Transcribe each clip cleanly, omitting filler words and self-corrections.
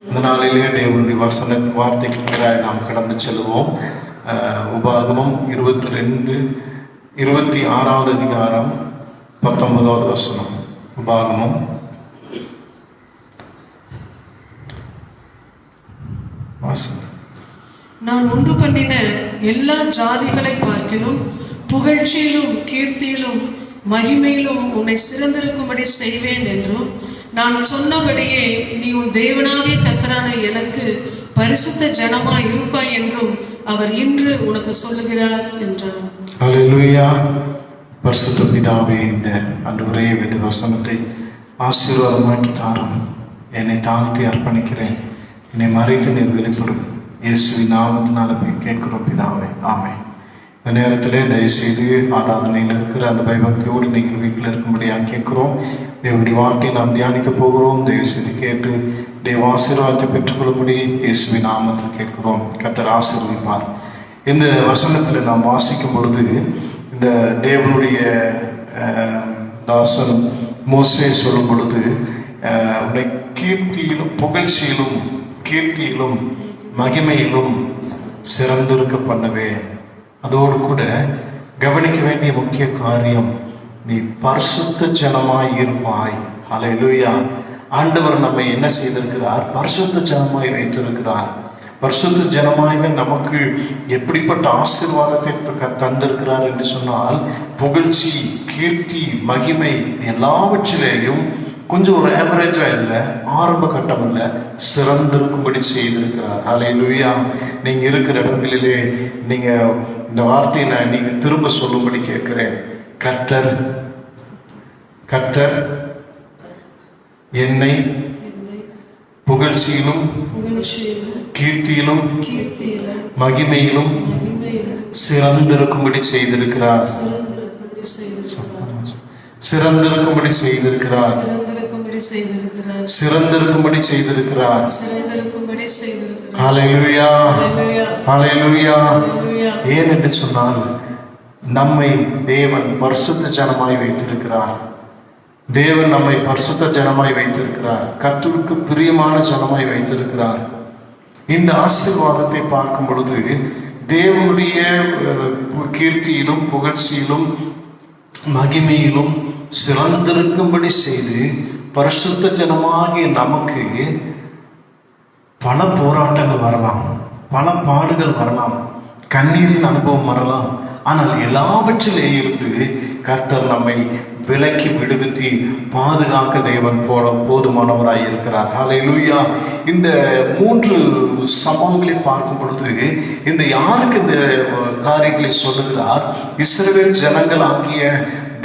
இந்த நாளிலே தேவனுடைய வார்த்தைக்கு நேராக நாம் கடந்து செல்வோம். உபாகமம் 26வது அதிகாரம் 19வது வசனம். உபாகமம் நான் உண்டு பண்ணின எல்லா ஜாதிகளை பார்க்கிலும் புகழ்ச்சியிலும் கீர்த்தியிலும் மகிமையிலும் உன்னை சிறந்திருக்கும்படி செய்வேன் என்றும், நான் சொன்னபடியே நீ உன் தேவனாகிய கர்த்தரான எனக்கு பரிசுத்த ஜனமாய் இருப்பாய் என்றும் அவர் இன்று உனக்கு சொல்லுகிறார் என்றார். அல்லேலூயா. பரிசுத்த பிதாவே, இந்த ஆண்டவரே வேத வசனத்தை ஆசீர்வாதமாக்கி தாரும். என்னை தாழ்த்தி அர்ப்பணிக்கிறேன். என்னை மறைத்து நீர் வெளிப்படும். இயேசுவின் நாமத்தினால போய் கேட்கிறோம் பிதாவே, ஆமென். இந்த நேரத்திலே தயவுசெய்து ஆராதனையில் இருக்கிற அந்த பயபக்தியோடு நீங்கள் வீட்டில் இருக்கும்படியாக கேட்கிறோம். தேவனுடைய வார்த்தையை நாம் தியானிக்க போகிறோம். தயவுசெய்து கேட்டு தேவ ஆசீர்வாதத்தை பெற்றுக்கொள்ளும்படி இயேசுவின் நாமத்தில் கேட்கிறோம். கர்த்தர் ஆசீர்வதிப்பார். இந்த வசனத்தில் நாம் வாசிக்கும் பொழுது இந்த தேவனுடைய தாசன் மோசே சொல்லும் பொழுது உன்னை கீர்த்தியிலும் புகழ்ச்சியிலும் கீர்த்தியிலும் மகிமையிலும் சிறந்திருக்க பண்ணுவேன். அதோடு கூட கவனிக்க வேண்டிய முக்கிய காரியம், நீ பரிசுத்த ஜனமாய் இருப்பாய். அல்லேலூயா. ஆண்டவர் நம்மை என்ன செய்திருக்கிறார்? பரிசுத்த ஜனமாய் வைத்திருக்கிறார். பரிசுத்த ஜனமாய் நமக்கு எப்படிப்பட்ட ஆசீர்வாதத்தை தந்திருக்கிறார் என்று சொன்னால், புகழ்ச்சி கீர்த்தி மகிமை எல்லாவற்றிலேயும் கொஞ்சம் ஒரு ஆவரேஜா இல்லை, ஆரம்ப கட்டம் இல்லை, சிறந்திருக்கும்படி செய்திருக்கிறார். அல்லேலூயா. நீங்க இருக்கிற இடங்களிலே நீங்க இந்த வார்த்தையை நீங்க திரும்ப சொல்லும்படி கேட்கிறேன். கர்த்தர் கர்த்தர் என்னை புகழ்ச்சியிலும் கீர்த்தியிலும் மகிமையிலும் சிறந்திருக்கும்படி செய்திருக்கிறார். சிறந்திருக்கும்படி செய்திருக்கிறார். சிறந்திருக்கும்படி செய்திருக்கிறார். ஹல்லேலூயா. ஹல்லேலூயா. ஏன் என்று சொன்னால், நம்மை தேவன் பரிசுத்த ஜனமாய் வைத்திருக்கிறார். தேவன் நம்மை பரிசுத்த ஜனமாய் வைத்திருக்கிறார். கர்த்தருக்கு பிரியமான ஜனமாய் வைத்திருக்கிறார். இந்த ஆசீர்வாதத்தை பார்க்கும் பொழுது தேவனுடைய கீர்த்தியிலும் புகழ்ச்சியிலும் மகிமையிலும் சிறந்திருக்கும்படி செய்து பரிசுத்த ஜனமாகிய நமக்கு பல போராட்டங்கள் வரலாம், பல பாடுகள் வரலாம், கண்ணீரின் அனுபவம் வரலாம். ஆனால் எல்லாவற்றிலே இருந்து கர்த்தர் நம்மை விலக்கி விடுவித்து பாதுகாக்க தேவன் போதுமானவராய் இருக்கிறார். ஹல்லேலூயா. இந்த 3 சம்பவங்களை பார்க்கும் பொழுது இந்த யாருக்கு இந்த காரியங்களை சொல்லுகிறார்? இஸ்ரவேல் ஜனங்கள் ஆகிய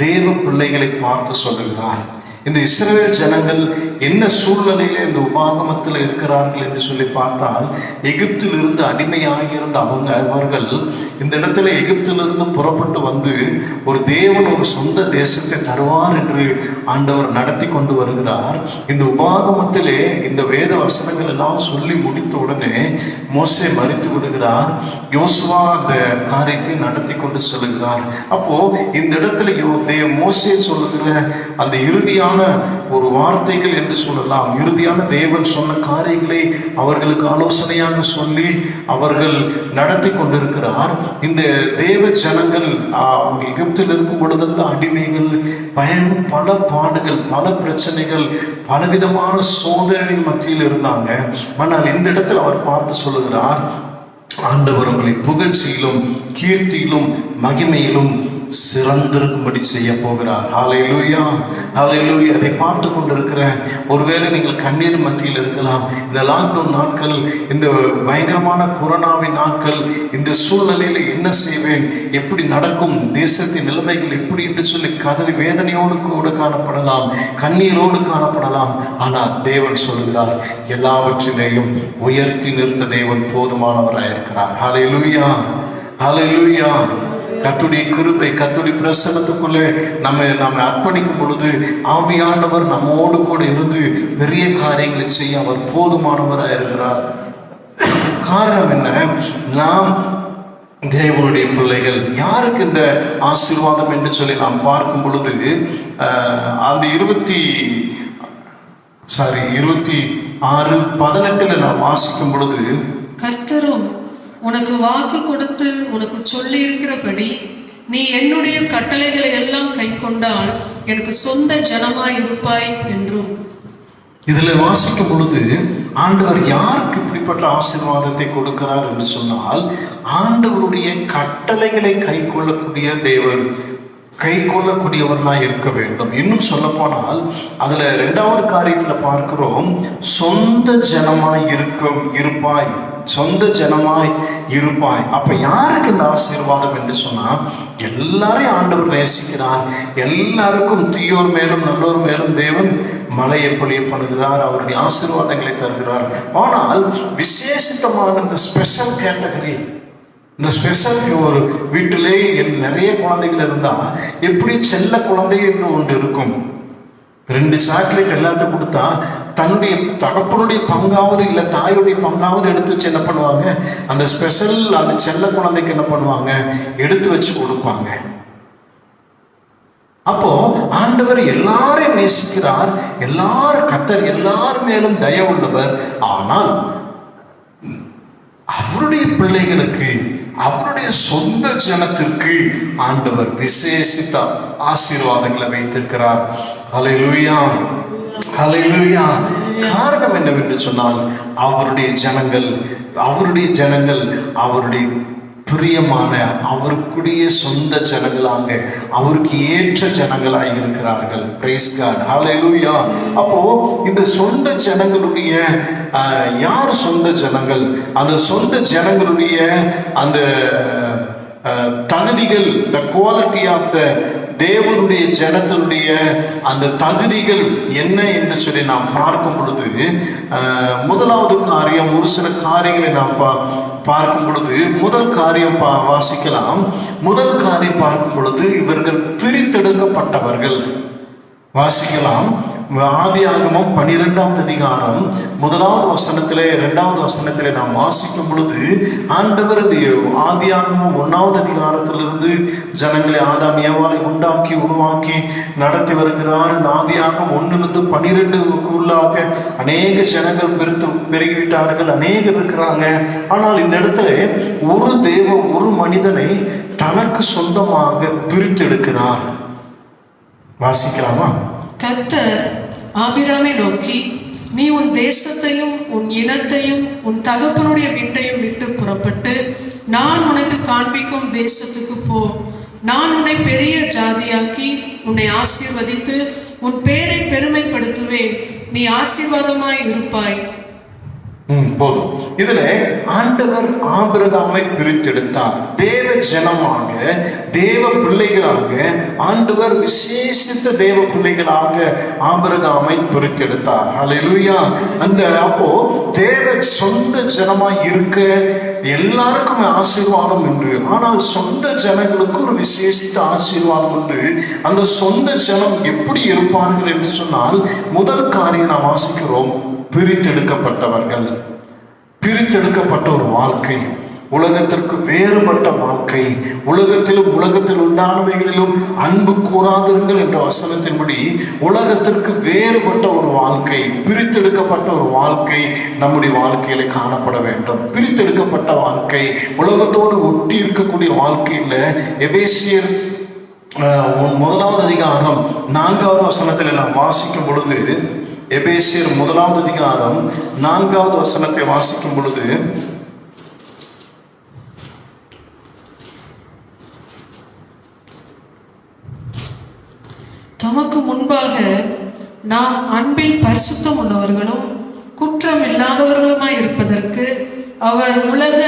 தேவ பிள்ளைகளை பார்த்து சொல்லுகிறார். இந்த இஸ்ரவேல் ஜனங்கள் என்ன சூழ்நிலையில இந்த உபாகமத்தில் இருக்கிறார்கள் என்று சொல்லி பார்த்தால், எகிப்திலிருந்து அடிமையாகியிருந்த அவர்கள் இந்த இடத்துல எகிப்திலிருந்து புறப்பட்டு வந்து ஒரு தேவன் ஒரு சொந்த தேசத்தை தருவார் என்று ஆண்டவர் நடத்தி கொண்டு வருகிறார். இந்த உபாகமத்திலே இந்த வேத வசனங்கள் எல்லாம் சொல்லி முடித்த உடனே மோசே மரித்து விடுகிறார். யோசுவா அந்த காரியத்தை நடத்தி கொண்டு செல்கிறார். அப்போ இந்த இடத்துல மோசே சொல்லுகிற அந்த இறுதியான ஒரு வார்த்தைகள் என்று சொல்லலாம், இறுதியான தேவன் சொன்ன காரியங்களை அவர்களுக்கு ஆலோசனையாக சொல்லி அவர்கள் நடத்தி கொண்டிருக்கிறார். இந்த தேவ ஜனங்கள் எகிப்தில் இருக்கும் பொழுதெல்லாம் அடிமைகள், பயணம், பல பாடுகள், பல பிரச்சனைகள், பலவிதமான சோதனை மத்தியில் இருந்தாங்க. ஆனால் இந்த இடத்தில் அவர் பார்த்து சொல்லுகிறார், ஆண்டவர் உங்களை புகழ்ச்சியிலும் கீர்த்தியிலும் மகிமையிலும் சிறந்திருக்கும்படி செய்ய போகிறார். ஹல்லேலூயா. ஹல்லேலூயா. அதை பார்த்து கொண்டிருக்கிற ஒருவேளை நீங்கள் கண்ணீர் மத்தியில் இருக்கலாம். இந்த லாக்டவுன் நாட்கள், இந்த பயங்கரமான கொரோனாவின் நாட்கள், இந்த சூழ்நிலையில என்ன செய்வேன், எப்படி நடக்கும், தேசத்தின் நிலைமைகள் எப்படி என்று சொல்லி கதறி வேதனையோடு கூட காணப்படலாம், கண்ணீரோடு காணப்படலாம். ஆனால் தேவன் சொல்கிறார், எல்லாவற்றிலேயும் உயர்த்தி நிறுத்த தேவன் போதுமானவராயிருக்கிறார். ஹல்லேலூயா. ஹல்லேலூயா. கர்த்தருடைய கிருபை, கர்த்தருடைய பிரசன்னத்துக்குள்ளே நம்ம அர்ப்பணிக்கும் பொழுது ஆவியானவர் நம்மோடு கூட இருந்து பெரிய காரியங்களை செய்ய அவர் போதுமானவராக இருக்கிறார். காரணம் என்ன? நாம் தேவனுடைய பிள்ளைகள். யாருக்கு இந்த ஆசீர்வாதம் என்று சொல்லி நாம் பார்க்கும் பொழுது அந்த 20 6:18 நாம் வாசிக்கும் பொழுது, கர்த்தரும் உனக்கு வாக்கு கொடுத்து உனக்கு சொல்லி இருக்கிறபடி நீ என்னுடைய கட்டளைகளை எல்லாம் கை கொண்டால் எனக்கு சொந்த ஜனமாய் இருப்பாய் என்றும். இதுல வாசிக்கும் பொழுது ஆண்டவர் யாருக்கு இப்படிப்பட்ட ஆசீர்வாதத்தை கொடுக்கிறார் என்று சொன்னால், ஆண்டவருடைய கட்டளைகளை கை கொள்ளக்கூடிய தேவன், கை கொள்ளக்கூடியவர்களாய் இருக்க வேண்டும். இன்னும் சொல்ல போனால் அதுல 2வது காரியத்துல பார்க்கிறோம், சொந்த ஜனமாய் இருப்பாய், சொந்த ஜனமாய் இருப்பாய். அப்ப யாருக்கு இந்த ஆசீர்வாதம் என்று சொன்னா, எல்லாரையும் ஆண்டவர் நேசிக்கிறார். எல்லாருக்கும் தீயோர் மேலும் நல்லோர் மேலும் தேவன் மழையை பொழிய பண்ணுகிறார், அவருடைய ஆசீர்வாதங்களை தருகிறார். ஆனால் விசேஷமான இந்த ஸ்பெஷல் கேட்டகரி, இந்த ஸ்பெஷல், ஒரு வீட்டிலே நிறைய குழந்தைகள் இருந்தா எப்படி செல்ல குழந்தை என்று ஒன்று இருக்கும். 2 சாக்லேட் எல்லாத்தையும் கொடுத்தா தன்னுடைய தகப்பனுடைய பங்காவது இல்லை தாயுடைய பங்காவது எடுத்து வச்சு என்ன பண்ணுவாங்க, அந்த ஸ்பெஷல் அந்த செல்ல குழந்தைக்கு என்ன பண்ணுவாங்க, எடுத்து வச்சு கொடுப்பாங்க. அப்போ ஆண்டவர் எல்லாரையும் நேசிக்கிறார், கர்த்தர் எல்லார் மேலும் தயவுள்ளவர். ஆனால் அவருடைய பிள்ளைகளுக்கு, அவருடைய சொந்த ஜனத்திற்கு ஆண்டவர் விசேஷித்த ஆசீர்வாதங்களை வைத்திருக்கிறார். ஹல்லேலூயா, ஹல்லேலூயா. காரணம் என்னவென்று சொன்னால், அவருடைய ஜனங்கள் அவருடைய பிரியமான, அவருக்குடைய சொந்த ஜனங்களாக, அவருக்கு ஏற்ற ஜனங்களாக இருக்கிறார்கள். பிரைஸ் காட், ஹல்லேலூயா. அப்போ இந்த சொந்த ஜனங்களுடைய யார் சொந்த ஜனங்கள், அந்த சொந்த ஜனங்களுடைய அந்த தகுதிகள், த குவாலிட்டி ஆஃப் த தேவனுடைய ஜனத்தினுடைய அந்த தகுதிகள் என்ன என்று சொல்லி நாம் பார்க்கும் பொழுது, முதலாவது காரியம், ஒரு சில காரியங்களை நாம் பார்க்கும் பொழுது, முதல் காரியம் வாசிக்கலாம். முதல் காரியம் பார்க்கும் பொழுது, இவர்கள் பிரித்தெடுக்கப்பட்டவர்கள். வாசிக்கலாம். ஆதியாகமம் 12வது அதிகாரம் 1வது வசனத்திலே 2வது வசனத்திலே நாம் வாசிக்கும் பொழுது, ஆண்டவர் ஆதியாகமம் 1வது அதிகாரத்திலிருந்து ஜனங்களை ஆதாம் ஏவாளை உண்டாக்கி உருவாக்கி நடத்தி வருகிறார். ஆதியாகமம் 1லிருந்து 12க்குள்ளாக அநேக ஜனங்கள் பெருகிவிட்டார்கள், அநேகர் இருக்கிறாங்க. ஆனால் இந்த இடத்துல ஒரு மனிதனை தனக்கு சொந்தமாக பிரித்தெடுக்கிறார். வாசிக்கலாமா? கர்த்தர் ஆபிராமை நோக்கி, நீ உன் தேசத்தையும் உன் இனத்தையும் உன் தகப்பனுடைய வீட்டையும் விட்டு புறப்பட்டு நான் உனக்கு காண்பிக்கும் தேசத்துக்கு போ. நான் உன்னை பெரிய ஜாதியாக்கி உன்னை ஆசீர்வதித்து உன் பேரை பெருமைப்படுத்துவேன். நீ ஆசீர்வாதமாய் இருப்பாய். போதும். இதுல ஆண்டவர் ஆபிரகாமை பிரித்தெடுத்தார். தேவ ஜனமாக, தேவ பிள்ளைகளாக, ஆண்டவர் விசேஷித்த தேவ பிள்ளைகளாக ஆபிரகாமை பிரித்தெடுத்தார். ஹல்லேலூயா. அப்போ தேவ சொந்த ஜனமாய் இருக்க எல்லாருக்கும் ஆசீர்வாதம் உண்டு. ஆனால் சொந்த ஜனங்களுக்கு ஒரு விசேஷித்த ஆசீர்வாதம் உண்டு. அந்த சொந்த ஜனம் எப்படி இருப்பார்கள் என்று சொன்னால், முதல் காரியம் நாம் வாசிக்கிறோம், பிரித்தெடுக்கப்பட்டவர்கள், பிரித்தெடுக்கப்பட்ட ஒரு வாழ்க்கை, உலகத்திற்கு வேறுபட்ட வாழ்க்கை, உலகத்தில் உண்டானவைகளிலும் அன்பு கூறாதிருங்கள் என்ற வசனத்தின்படி உலகத்திற்கு வேறுபட்ட ஒரு வாழ்க்கை, பிரித்தெடுக்கப்பட்ட ஒரு வாழ்க்கை நம்முடைய வாழ்க்கையில காணப்பட வேண்டும். பிரித்தெடுக்கப்பட்ட வாழ்க்கை, உலகத்தோடு ஒட்டி இருக்கக்கூடிய வாழ்க்கையில எபேசியர் 1வது அதிகாரம் 4வது வசனத்தில் நாம் வாசிக்கும் பொழுது, எபேசியர் 1வது அதிகாரம் 4வது வசனத்தை வாசிக்கும் பொழுது, தமக்கு முன்பாக நாம் அன்பில் பரிசுத்தம் உள்ளவர்களும் குற்றம் இல்லாதவர்களுமாய் இருப்பதற்கு அவர் உலக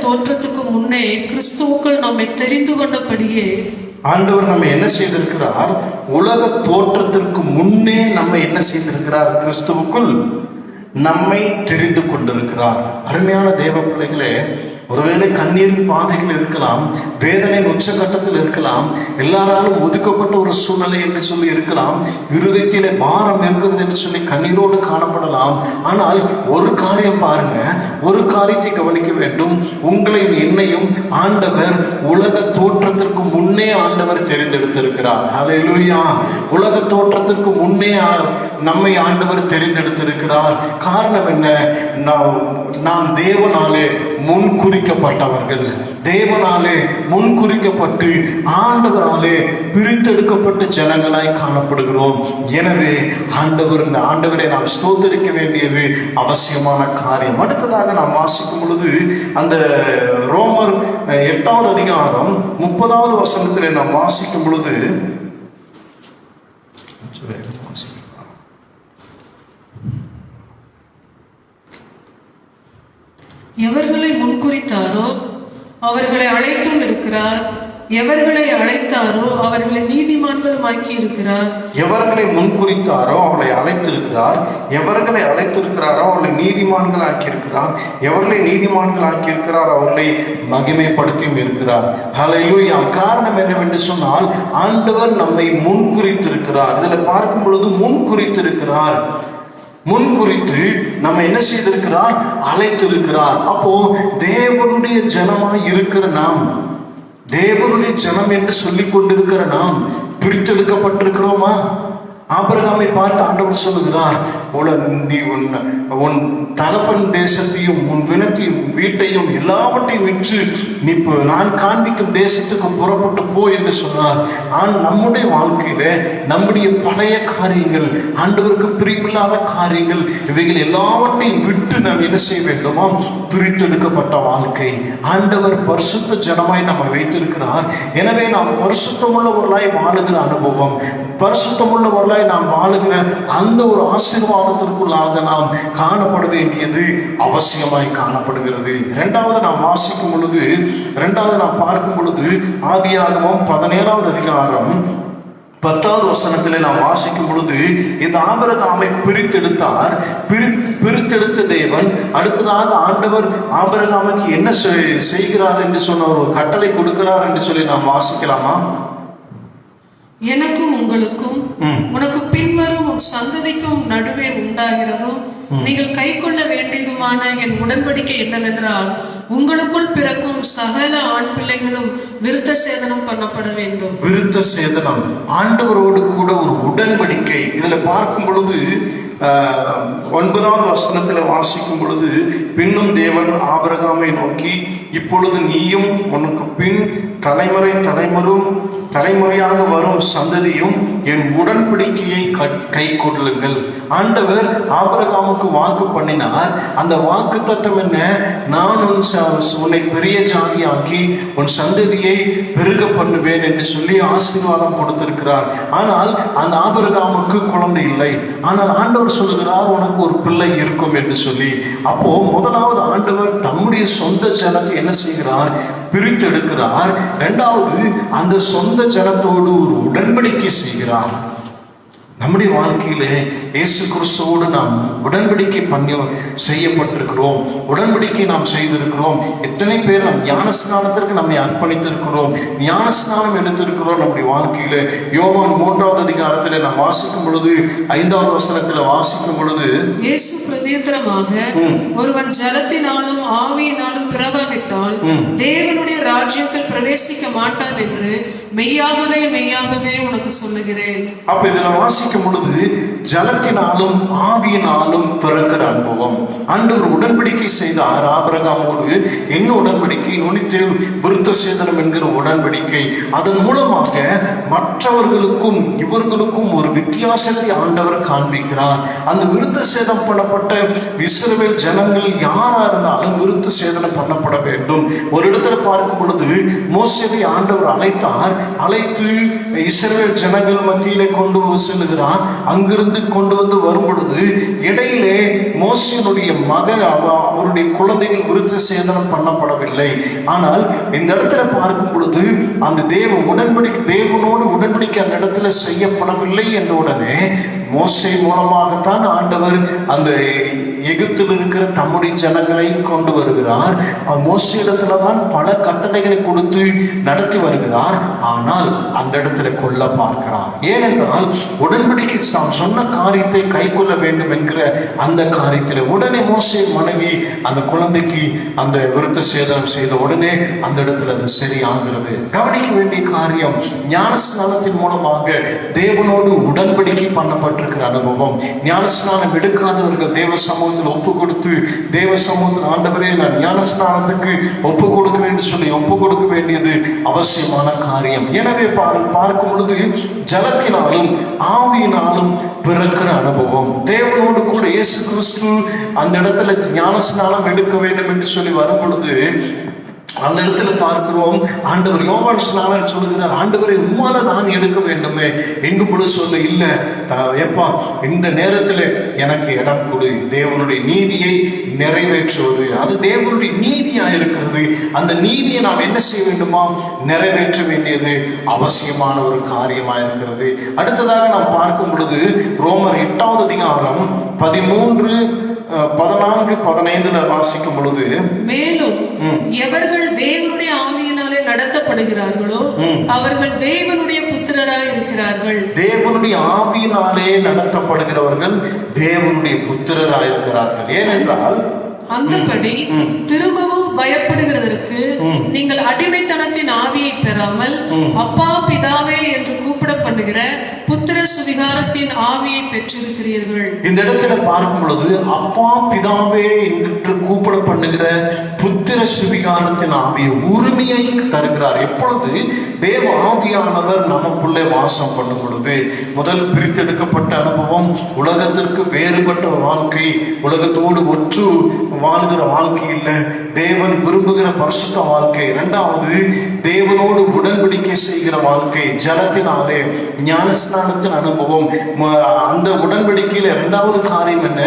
தோற்றத்துக்கு முன்னே கிறிஸ்துவுக்குள் நம்மை தெரிந்து கொண்டபடியே. ஆண்டவர் நம்ம என்ன செய்திருக்கிறார்? உலக தோற்றத்திற்கு முன்னே நம்ம என்ன செய்திருக்கிறார்? கிறிஸ்துவுக்குள் நம்மை தெரிந்து கொண்டிருக்கிறார். அருமையான தேவ பிள்ளைகளே, ஒருவேளை கண்ணீரின் பாதைகள் இருக்கலாம், வேதனையின் உச்சகட்டத்தில் இருக்கலாம், எல்லாராலும் ஒதுக்கப்பட்ட ஒரு சூழ்நிலை என்று சொல்லி இருக்கலாம், இருதயத்திலே பாரம் இருக்கிறது என்று சொல்லி கண்ணீரோடு காணப்படலாம். ஆனால் ஒரு காரியம் பாருங்க, ஒரு காரியத்தை கவனிக்க வேண்டும். உங்களையும் என்னையும் ஆண்டவர் உலக தோற்றத்திற்கு முன்னே ஆண்டவர் தெரிந்தெடுத்திருக்கிறார். ஹல்லேலூயா. உலக தோற்றத்திற்கு முன்னே நம்மை ஆண்டவர் தெரிந்தெடுத்திருக்கிறார். காரணம் என்ன? நாம் தேவனாலே முன்குறிக்கப்பட்டவர்கள், தேவனாலே முன்குறிக்கப்பட்டு ஆண்டவராலே பிரித்தெடுக்கப்பட்ட ஜனங்களாய் காணப்படுகிறோம். எனவே ஆண்டவரை நாம் ஸ்தோத்திரிக்க வேண்டியது அவசியமான காரியம். அடுத்ததாக நாம் வாசிக்கும் பொழுது அந்த ரோமர் 8வது அதிகாரம் 30வது வசனத்தில் நாம் வாசிக்கும் பொழுது, எவர்களை முன்குறித்தாரோ அவர்களை அழைத்தும் இருக்கிறார், எவர்களை அழைத்தாரோ அவர்களை நீதிமான்களுமாக்கி இருக்கிறார். எவர்களை முன்குறித்தாரோ அவர்களை அழைத்திருக்கிறார், எவர்களை அழைத்திருக்கிறாரோ அவர்களை நீதிமான்கள் ஆக்கியிருக்கிறார், எவர்களை நீதிமான்கள் ஆக்கியிருக்கிறார் அவர்களை மகிமைப்படுத்தியும் இருக்கிறார். ஹல்லேலூயா. காரணம் என்னவென்று சொன்னால், ஆண்டவர் நம்மை முன்குறித்திருக்கிறார். இதில் பார்க்கும் பொழுது முன்குறித்திருக்கிறார், முன்குறித்து நம்ம என்ன செய்திருக்கிறார்? அழைத்திருக்கிறார். அப்போ தேவனுடைய ஜனமாய் இருக்கிற நாம், தேவனுடைய ஜனம் என்று சொல்லிக் கொண்டிருக்கிற நாம் பிரித்தெடுக்கப்பட்டிருக்கிறோமா? ஆபிரகாமை பார்த்து ஆண்டவர் சொல்லுகிறார், உன் தகப்பன் தேசத்தையும் உன் வினத்தையும் வீட்டையும் எல்லாவற்றையும் விற்று நீ நான் காண்பிக்கும் தேசத்துக்கு புறப்பட்டு போ என்று சொன்னார். நம்முடைய வாழ்க்கையில நம்முடைய பழைய காரியங்கள், ஆண்டவருக்கு பிரியமில்லாத காரியங்கள், இவைகள் எல்லாவற்றையும் விட்டு நாம் என்ன செய்ய வேண்டுமா? பிரித்தெடுக்கப்பட்ட வாழ்க்கை. ஆண்டவர் பரிசுத்த ஜனமாய் நம்ம வைத்திருக்கிறார். எனவே நாம் பரிசுத்தமுள்ளவர்களாய் வாழுகிற அனுபவம், பரிசுத்தமுள்ளவர்களாய் நாம் வாழுகிற அந்த ஒரு ஆசீர்வாதத்திற்குள்ளாக நாம் காணப்பட வேண்டியது அவசியமாய் காணப்படுகிறது. இரண்டாவது நாம் வாசிக்கும் பொழுது, இரண்டாவது நாம் பார்க்கும் பொழுது ஆதியாகமம் 17வது அதிகாரம் 10வது வசனத்திலே நாம் வாசிக்கும் பொழுது, இந்த ஆபிரகாமை பிரித்தெடுத்தார். பிரித்தெடுத்த தேவன் அடுத்ததாக ஆண்டவர் ஆபிரகாமுக்கு என்ன செய்கிறார் என்று சொன்ன ஒரு கட்டளை கொடுக்கிறார் என்று சொல்லி நாம் வாசிக்கலாமா? எனக்கும் உங்களுக்கும் உனக்கு பின்வரும் உன் சந்ததிக்கும் நடுவே உண்டாகிறதும் நீங்கள் கை கொள்ள வேண்டியதுமான என் உடன்படிக்கை என்னவென்றால், உங்களுக்குள் பிறக்கும் சகல ஆண் பிள்ளைகளும் விருத்த சேதனம் பண்ணப்பட வேண்டும். விருத்த சேதனம், ஆண்டவரோடு கூட ஒரு உடன்படிக்கை. இதுல பார்க்கும் பொழுது 9வது வசனத்தில் வாசிக்கும் பொழுது, பின்னும் தேவன் ஆபிரகாமை நோக்கி, இப்பொழுது நீயும் உனக்கு பின் தலைமுறையாக வரும் சந்ததியும் என் உடன்படிக்கையை கை கொள்ளுங்கள். ஆண்டவர் ஆபிரகாமுக்கு வாக்கு பண்ணினார். அந்த வாக்கு தத்துவம் என்ன? நான் உன்னை பெரிய ஜாதியாக்கி உன் சந்ததியை பெருக பண்ணுவேன் என்று சொல்லி ஆசீர்வாதம் கொடுத்திருக்கிறார். ஆனால் அந்த ஆபிரகாமுக்கு குழந்தை இல்லை. ஆனால் ஆண்டவர் சொல்லுகிறார், உனக்கு ஒரு பிள்ளை இருக்கும் என்று சொல்லி. அப்போ முதலாவது ஆண்டவர் தம்முடைய சொந்த ஜனத்தை என்ன செய்கிறார்? பிரித்தெடுக்கிறார். இரண்டாவது அந்த சொந்த ஜனத்தோடு ஒரு உடன்படிக்கை செய்கிறார். நம்முடைய வாழ்க்கையிலே இயேசு கிறிஸ்துவோடு நாம் உடன்படிக்கை செய்யப்பட்டிருக்கிறோம், உடன்படிக்கை நாம் செய்திருக்கிறோம். எத்தனை பேர் நம் ஞானஸ்நானத்திற்கு நம்மை அர்ப்பணித்திருக்கிறோம், ஞானஸ்நானம் எடுத்திருக்கிறோம் நம்முடைய வாழ்க்கையில. யோவான் 3வது அதிகாரத்திலே நாம் வாசிக்கும் பொழுது 5வது வசனத்தில் வாசிக்கும் பொழுது, இயேசு பிரதியுத்தரமாக, ஒருவன் ஜலத்தினாலும் ஆவியினாலும் பிறவாவிட்டால் தேவனுடைய ராஜ்யத்தில் பிரவேசிக்க மாட்டான் என்று மெய்யாகவே மெய்யாகவே உனக்கு சொல்லுகிறேன். அப்ப இதுல வாசிக்கும் பொழுது ஜலத்தினாலும் ஆவியினாலும் பிறக்கிற அனுபவம். ஆண்டவர் உடன்படிக்கை செய்தார் ஆபிரகாமோடு. என்ன உடன்படிக்கை? நுனித்தேல் விருத்த சேதனம் என்கிற உடன்படிக்கை. அதன் மூலமாக மற்றவர்களுக்கும் இவர்களுக்கும் ஒரு வித்தியாசத்தை ஆண்டவர் காண்பிக்கிறார். அந்த விருத்த சேதம் பண்ணப்பட்ட இஸ்ரவேல் ஜனங்கள் யாரா இருந்தாலும் விருத்த சேதனம் பண்ணப்பட வேண்டும். ஒரு இடத்துல பார்க்கும் பொழுது மோசேவை ஆண்டவர் அழைத்து இஸ்ரவேல் ஜனங்கள் மத்தியிலே கொண்டு செல்லுகிறார். அங்கிருந்து கொண்டு வந்து வரும் பொழுது இடையிலே மோசேனுடைய மகன், அவருடைய குழந்தைகள் விருத்த சேதனம் பண்ணப்படவில்லை. ஆனால் இந்த இடத்துல பார்க்கும் பொழுது அந்த தேவனோடு உடன்படிக்கை அந்த இடத்துல செய்யப்படவில்லை என்ற உடனே மோசே மூலமாகத்தான் ஆண்டவர் அந்த எகிப்தில் இருக்கிற தம்முடைய ஜனங்களை கொண்டு வருகிறார். மோசே இடத்துல தான் பல கட்டளைகளை கொடுத்து நடத்தி வருகிறார். ஆனால் அந்த இடத்துல கொல்ல பார்க்கிறார். ஏனென்றால் உடன்படிக்கை நாம் சொன்ன காரியத்தை கை கொள்ள வேண்டும் என்கிற அந்த காரியத்தில் உடனே மோசே மனைவி அந்த குழந்தைக்கு அந்த விருத்த சேதனம் செய்த உடனே அந்த இடத்துல அது சரியாகிறது. கவனிக்க வேண்டிய காரியம், ஞானஸ்நானத்தின் மூலமாக தேவனோடு உடன்படிக்கை பண்ணப்பட்டிருக்கிற அனுபவம். ஞானஸ்நானம் எடுக்காதவர்கள் தேவ சமூகத்தில் ஒப்பு கொடுத்து தேவ சமூகத்தில் ஆண்டவரே நான் ஞானஸ்நானத்துக்கு ஒப்பு கொடுக்கிறேன் என்று சொல்லி ஒப்பு கொடுக்க வேண்டியது அவசியமான காரியம். எனவே பார்க்கும் பொழுது ஜலத்தினாலும் ஆவியினாலும் பிறக்கிற அனுபவம், தேவனோடு கூட இயேசு கிறிஸ்து அந்த இடத்துல ஞானஸ்நானம் எடுக்க வேண்டும் என்று சொல்லி வரும் பொழுது அந்த இடத்துல பார்க்கிறோம், ஆண்டவர் யோவான் ஸ்நானன் சொல்லுகிறார், ஆண்டவரை உம்மால நான் எடுக்க வேண்டுமே என்று கூட சொல்ல, இல்ல எப்பா இந்த நேரத்தில் எனக்கு இடம் கொடு. தேவனுடைய நீதியை நிறைவேற்றுவது அது தேவனுடைய நீதியா இருக்கிறது. அந்த நீதியை நாம் என்ன செய்ய வேண்டுமா? நிறைவேற்ற வேண்டியது அவசியமான ஒரு காரியமா இருக்கிறது. அடுத்ததாக நாம் பார்க்கும் பொழுது ரோமர் 8வது அதிகாரம் 13-14-15 வாசிக்கும் பொழுது, மேலும் எவர்கள் தேவனுடைய ஆவியினாலே நடத்தப்படுகிறார்களோ அவர்கள் தேவனுடைய புத்திரராய் இருக்கிறார்கள். தேவனுடைய ஆவியினாலே நடத்தப்படுகிறவர்கள் தேவனுடைய புத்திரராய் இருக்கிறார்கள். ஏனென்றால் அந்தபடி திரும்பவும் பயப்படுகிறதற்கு நீங்கள் அடிமைத்தனத்தின் ஆவியை பெறாமல் அப்பா பிதாவே என்று கூப்பிட பண்ணுகிற புத்திர சுவிகாரத்தின் ஆவியை பெற்றிருக்கிறீர்கள். இந்த இடத்துல பார்க்கும் பொழுது அப்பா பிதாவே என்று கூப்பிட பண்ணுகிற புத்திர சுவிகாரத்தின் ஆவியை உரிமையை தருகிறார். எப்பொழுது தேவ ஆவியானவர் நமக்குள்ளே வாசம் பண்ணும் பொழுது, முதல் பிரித்தெடுக்கப்பட்ட அனுபவம் உலகத்திற்கு வேறுபட்ட வாழ்க்கை, உலகத்தோடு ஒற்று வாழ்கிற வாழ்க்கை இல்லை, தேவன் விரும்புகிற பரிசுத்த வாழ்க்கை. இரண்டாவது தேவனோடு உடன்படிக்கை செய்கிற வாழ்க்கை, ஜலத்தினாலே ஞானஸ்நானத்தின் அனுபவம். அந்த உடன்படிக்கையில இரண்டாவது காரியம் என்ன?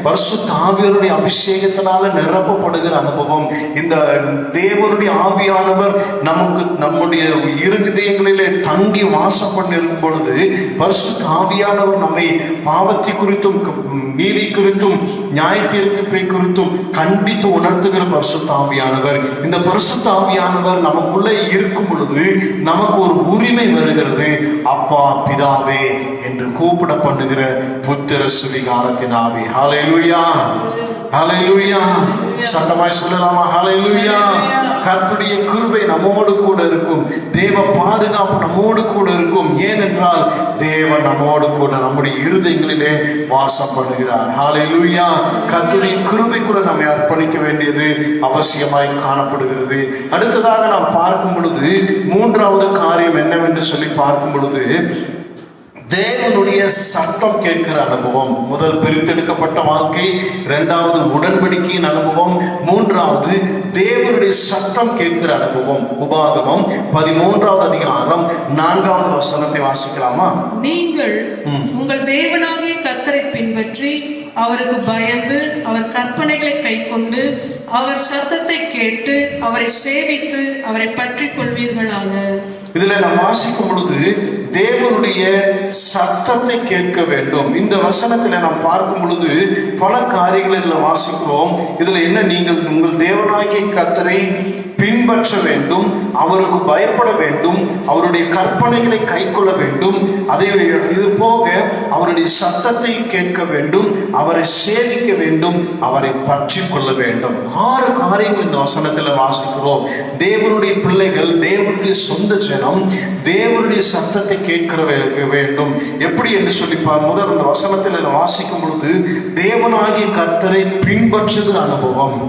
பரிசுத்த ஆவியருடைய அபிஷேகத்தினால நிரப்பப்படுகிற அனுபவம். இந்த தேவனுடைய ஆவியானவர் நமக்கு நம்முடைய இருதயங்களிலே தங்கி வாசம் பண்ணிருக்கும் பொழுது பரிசுத்த ஆவியானவர் நம்மை பாவத்தை குறித்தும் நீதி குறித்தும் நியாய தீர்ப்பை குறித்தும் கண்டித்து உணர்த்துகிற பரிசுத்த ஆவியானவர். இந்த பரிசுத்த ஆவியானவர் நமக்குள்ளே இருக்கும் பொழுது நமக்கு ஒரு உரிமை வருகிறது. அப்பா பிதாவே என்று கூப்பிட பண்ணுகிற புத்திர சுவிகாரத்தின் ஆவி. ஹல்லேலூயா, ஹல்லேலூயா. சத்தமாய் சொல்லலாமா? ஹல்லேலூயா. கர்த்தருடைய கிருபை நம்மோடு கூட இருக்கும். தேவ பாதுகாப்பு நம்மோடு கூட இருக்கும். ஏனென்றால் தேவன் நம்மோடு கூட நம்முடைய இருதயங்களிலே வாசம் பண்ணுகிறார். ஹல்லேலூயா. கர்த்தருடைய கிருபை கூட நம்மை அர்ப்பணிக்க வேண்டியது அவசியமாய் காணப்படுகிறது. அடுத்ததாக நாம் பார்க்கும் பொழுது மூன்றாவது காரியம் என்னவென்று சொல்லி பார்க்கும் பொழுது, தேவனுடைய சத்தம் கேட்கிற அனுபவம். முதல் பிரித்தெடுக்கப்பட்ட வாழ்க்கை, இரண்டாவது உடன்படிக்கையின் அனுபவம், மூன்றாவது தேவனுடைய சத்தம் கேட்கிற அனுபவம். உபாகமம் 13வது அதிகாரம் 4வது வசனத்தை வாசிக்கலாமா? நீங்கள் உங்கள் தேவனாகிய கர்த்தரை பின்பற்றி அவருக்கு பயந்து அவர் கற்பனைகளை கைக்கொண்டு அவர் சத்தத்தை கேட்டு அவரை சேவித்து அவரை பற்றி கொள்வீர்களாக. இதுல நாம் வாசிக்கும் பொழுது தேவனுடைய சத்தத்தை கேட்க வேண்டும். இந்த வசனத்துல நாம் பார்க்கும் பொழுது பல காரியங்களை இதுல வாசிக்கிறோம். இதுல என்ன? நீங்கள் உங்கள் தேவனாகிய கர்த்தரை பின்பற்ற வேண்டும், அவருக்கு பயப்பட வேண்டும், அவருடைய கற்பனைகளை கைக்கொள்ள வேண்டும், அதை இது போக அவருடைய சத்தத்தை கேட்க வேண்டும், அவரை சேவிக்க வேண்டும், அவரை பற்றி கொள்ள வேண்டும். 6 காரியங்கள் இந்த வசனத்துல வாசிக்கிறோம். தேவனுடைய பிள்ளைகள், தேவனுடைய சொந்த ஜனம் தேவனுடைய சத்தத்தை கேட்கிற வேண்டும். எப்படி என்று சொல்லி முதல் இந்த வசனத்தில் வாசிக்கும் பொழுது தேவனாகிய கர்த்தரை பின்பற்றுகிற அனுபவம்,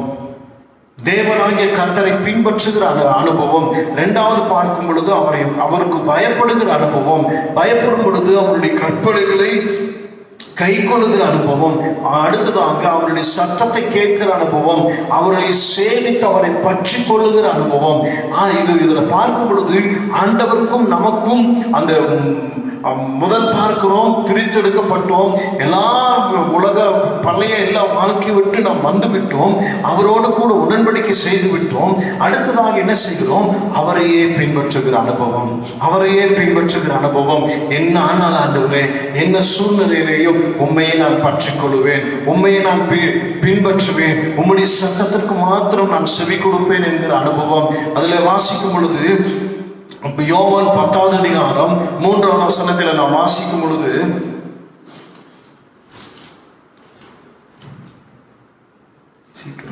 தேவனாகிய கர்த்தரை பின்பற்றுகிற அனுபவம். இரண்டாவது பார்க்கும் பொழுது அவருக்கு பயப்படுகிற அனுபவம், பயப்படும் பொழுது அவருடைய கற்பனைகளை கை கொள்ளுகிற அனுபவம். அடுத்ததாக அவருடைய சத்தத்தை கேட்கிற அனுபவம், அவரை சேவித்து அவரை பற்றி கொள்ளுகிற அனுபவம். இதுல பார்க்கும் பொழுது ஆண்டவருக்கும் நமக்கும் அந்த முதல் பார்க்கிறோம், பிரித்தெடுக்கப்பட்டோம், எல்லா உலக பழைய எல்லா வாழ்க்கை விட்டு நாம் வந்து விட்டோம், அவரோடு கூட உடன்படிக்கை செய்து விட்டோம். அடுத்ததாக என்ன செய்கிறோம்? அவரையே பின்பற்றுகிற அனுபவம், அவரையே பின்பற்றுகிற அனுபவம். என்ன ஆனால் ஆண்டவரே, என்ன சூழ்நிலையிலேயும் உண்மையை நான் பற்றிக் கொள்வேன், உண்மையை நான் பின்பற்றுவேன், உம்முடைய சத்தத்திற்கு மாத்திரம் நான் செவி கொடுப்பேன் என்கிற அனுபவம். அதுல வாசிக்கும் பொழுது யோவான் 10வது அதிகாரம் 3வது வசனத்தில் நாம் வாசிக்கும் பொழுது,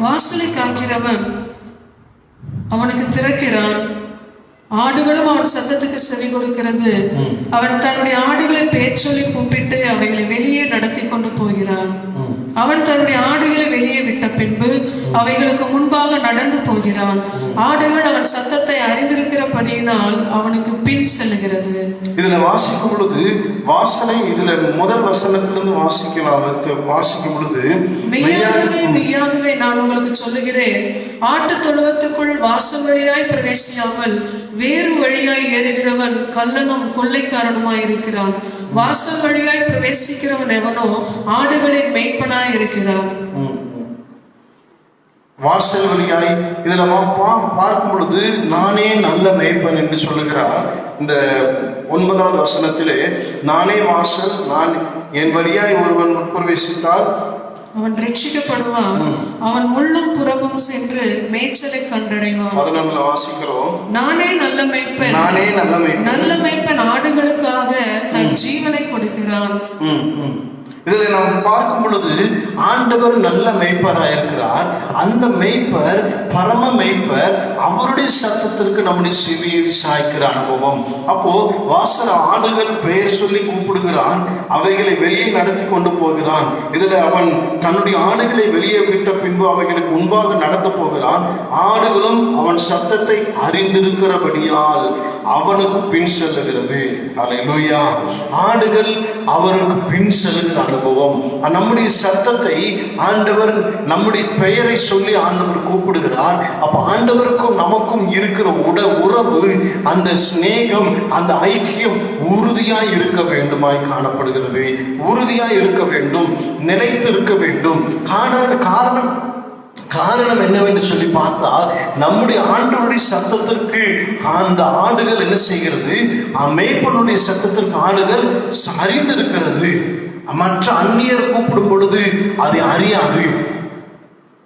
வாசலை காக்கிறவன் அவனுக்கு திறக்கிறான், ஆடுகளும் அவன் சத்தத்துக்கு செவி கொடுக்கிறது. அவன் தன்னுடைய ஆடுகளை பேர் சொல்லி கூப்பிட்டு அவைகளை வெளியே நடத்தி கொண்டு போகிறான். அவன் தன்னுடைய ஆடுகளை வெளியே விட்ட பின்பு அவைகளுக்கு முன்பாக நடந்து போகிறான். ஆடுகள் அவன் சத்தத்தை அறிந்திருக்கிறபடியினால் அவனுக்கு பின் செல்லுகிறது. இதுல வாசிக்கும் பொழுது வாசனை, இதுல முதல் வசனத்திலிருந்து வாசிக்கும் பொழுது, மெய்யாகவே மெய்யாகவே நான் உங்களுக்கு சொல்லுகிறேன், ஆட்டு தொழுவத்துக்குள் வாசல் வழியாய் பிரவேசியாமல் வேறு வழியாய் ஏறுகிறவன் கள்ளனும் கொள்ளைக்காரனுமாய் இருக்கிறான். வாசல் வழியாய் பிரவேசிக்கிறவன் எவனோ ஆடுகளின் மேய்ப்பனாய் இருக்கிறான். வாசல் வழியாய், இதுல பார்க்கும் பொழுது நானே நல்ல மேய்ப்பன் என்று சொல்லுகிறார். இந்த 9வது வசனத்திலே, நானே வாசல், நான் என் வழியாய் ஒருவன் உட்பிரவேசித்தால் அவன் ரட்சிக்கப்படுவான், அவன் உள்ளும் புறமும் சென்று மேய்ச்சலை கண்டடைவான். 11ல வாசிக்கிறோம், நானே நல்ல மேய்ப்பன், நானே நல்ல மேய்ப்பன், நல்ல மேய்ப்பன் ஆடுகளுக்காக தன் ஜீவனை கொடுக்கிறான். இதுல நாம் பார்க்கும் பொழுது ஆண்டவர் நல்ல மெய்ப்பராக இருக்கிறார். அந்த மெய்ப்பர் பரம மெய்ப்பர், அவருடைய சத்தத்திற்கு நம்முடைய செவியை சாய்க்கிற அனுபவம். அப்போ வாசல் ஆடுகள் பெயர் சொல்லி கூப்பிடுகிறான், அவைகளை வெளியே நடத்தி கொண்டு போகிறான். இதுல அவன் தன்னுடைய ஆடுகளை வெளியே விட்ட பின்பு அவைகளுக்கு முன்பாக நடந்து போகிறான். ஆடுகளும் அவன் சத்தத்தை அறிந்திருக்கிறபடியால் அவனுக்கு பின் செல்லுகிறது. அல்லேலூயா. ஆடுகள் அவருக்கு பின் செல்லுகிற அனுபவம். நம்முடைய சத்தத்தை ஆண்டவர், நம்முடைய பெயரை சொல்லி ஆண்டவர் கூப்பிடுகிறார். அப்ப ஆண்டவருக்கும் நமக்கும் இருக்கிற உறவு, அந்த சிநேகம், அந்த ஐக்கியம் உறுதியாய் இருக்க வேண்டுமாய் காணப்படுகிறது. உறுதியாய் இருக்க வேண்டும், நிலைத்து இருக்க வேண்டும். காரணம் என்னவென்று சொல்லி பார்த்தால், நம்முடைய ஆண்டவருடைய சத்தத்திற்கு அந்த ஆடுகள் என்ன செய்கிறது? மேய்ப்பனுடைய சத்தத்திற்கு ஆடுகள் அறிந்திருக்கிறது. மற்ற அந்நியர் கூப்பிடும் பொழுது அதை அறியாது.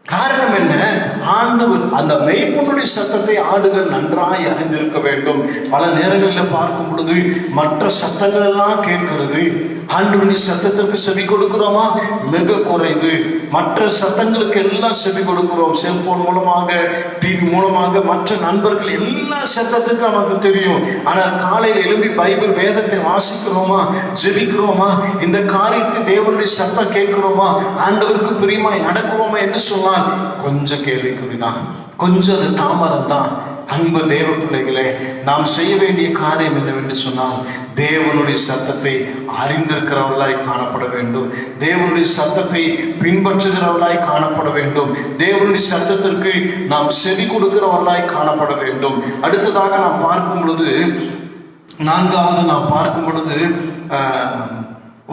காரணம் என்ன? ஆண்டவர் அந்த மெய்ப்பனுடைய சத்தத்தை ஆடுகள் நன்றாய் அறிந்திருக்க வேண்டும். பல நேரங்களில் பார்க்கும் பொழுது மற்ற சத்தங்கள் எல்லாம் கேட்கிறது. ஆண்டவருடைய சத்தத்திற்கு செவி கொடுக்கிறோமா? மிக குறைவு. மற்ற சத்தங்களுக்கு எல்லாம் செவி கொடுக்கிறோம். செல்போன் மூலமாக, டிவி மூலமாக, மற்ற நண்பர்கள் எல்லா சத்தத்துக்கும் நமக்கு தெரியும். ஆனால் காலையில் எழும்பி பைபிள் வேதத்தை வாசிக்கிறோமா? ஜெபிக்கிறோமா? இந்த காரியத்தை தேவனுடைய சத்தம் கேட்கிறோமா? ஆண்டவருக்கு பிரியமாய் நடக்கிறோமா என்று சொன்னால் கொஞ்சம் கேள்விக்குறிதான், கொஞ்சம் அது தாமதம் தான். அன்பு தேவ பிள்ளைகளே, நாம் செய்ய வேண்டிய காரியம் என்னவென்று சொன்னால், தேவனுடைய சத்தத்தை அறிந்திருக்கிறவர்களாய் காணப்பட வேண்டும். தேவனுடைய சத்தத்தை பின்பற்றுகிறவர்களாய் காணப்பட வேண்டும். தேவனுடைய சத்தத்திற்கு நாம் செவி கொடுக்கிறவர்களாய் காணப்பட வேண்டும். அடுத்ததாக நாம் பார்க்கும் பொழுது, 4வது நாம் பார்க்கும் பொழுது,